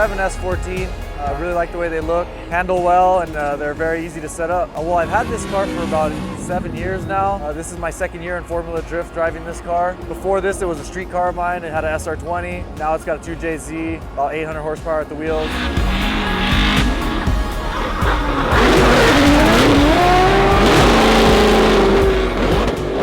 drive an S14. I really like the way they look, handle well, and they're very easy to set up. Well, I've had this car for about 7 years now. This is my second year in Formula Drift driving this car. Before this, it was a street car of mine. It had an SR20. Now it's got a 2JZ, about 800 horsepower at the wheels.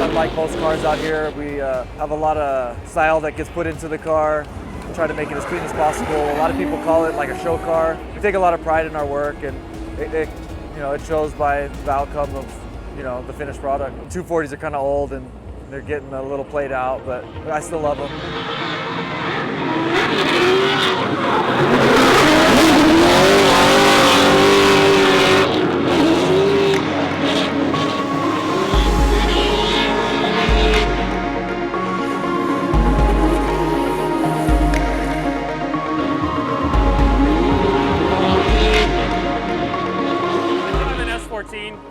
Unlike most cars out here, we have a lot of style that gets put into the car. We try to make it as clean as possible. A lot of people call it like a show car. We take a lot of pride in our work, and it shows by the outcome of the finished product. 240s are kind of old and they're getting a little played out, but I still love them.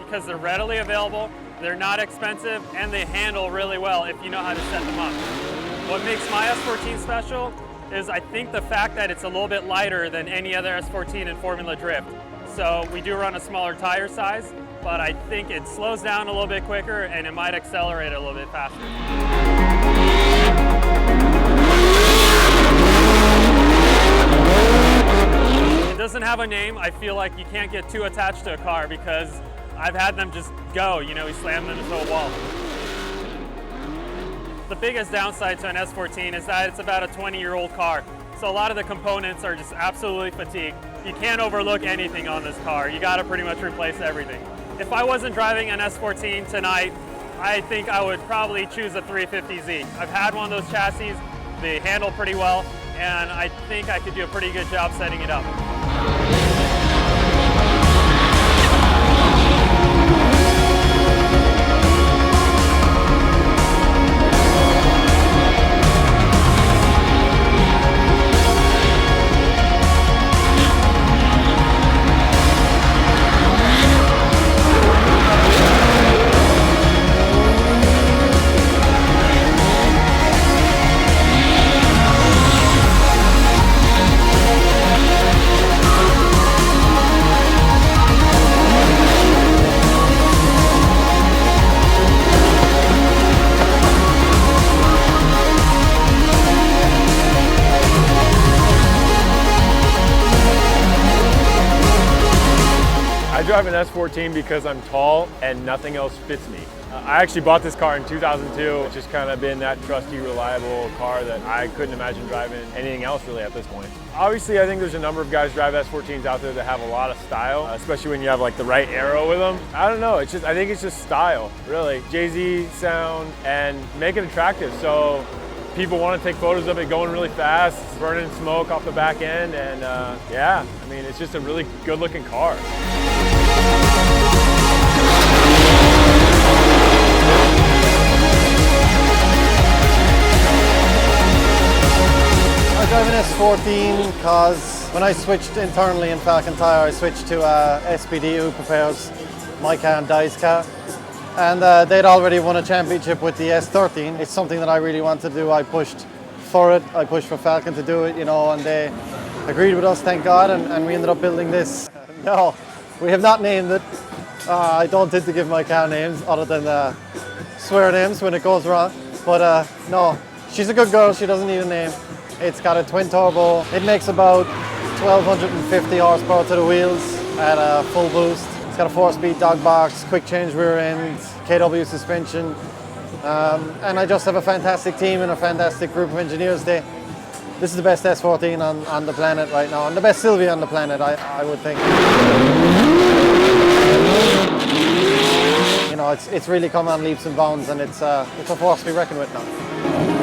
Because they're readily available, they're not expensive, and they handle really well if you know how to set them up. What makes my S14 special is I think the fact that it's a little bit lighter than any other S14 in Formula Drift. So we do run a smaller tire size, but I think it slows down a little bit quicker and it might accelerate a little bit faster. It doesn't have a name. I feel like you can't get too attached to a car because I've had them just go, we slam them into a wall. The biggest downside to an S14 is that it's about a 20-year-old car. So a lot of the components are just absolutely fatigued. You can't overlook anything on this car. You gotta pretty much replace everything. If I wasn't driving an S14 tonight, I think I would probably choose a 350Z. I've had one of those chassis, they handle pretty well, and I think I could do a pretty good job setting it up. I drive an S14 because I'm tall and nothing else fits me. I actually bought this car in 2002. It's just kind of been that trusty, reliable car that I couldn't imagine driving anything else really at this point. Obviously, I think there's a number of guys drive S14s out there that have a lot of style, especially when you have like the right aero with them. I don't know, I think it's just style, really. Jay-Z sound and make it attractive. So people want to take photos of it going really fast, burning smoke off the back end, and yeah, I mean, it's just a really good looking car. I drive an S14 because when I switched internally in Falcon Tire, I switched to SPD, who prepares my car and Dai's car. And they'd already won a championship with the S13. It's something that I really wanted to do. I pushed for it. I pushed for Falcon to do it, and they agreed with us, thank God, and we ended up building this. No, we have not named it. I don't tend to give my car names other than swear names when it goes wrong. But no, she's a good girl. She doesn't need a name. It's got a twin turbo. It makes about 1,250 horsepower to the wheels at a full boost. It's got a 4-speed dog box, quick change rear end, KW suspension. And I just have a fantastic team and a fantastic group of engineers. This is the best S14 on the planet right now, and the best Silvia on the planet, I would think. It's really come on leaps and bounds, and it's a force to be reckoned with now.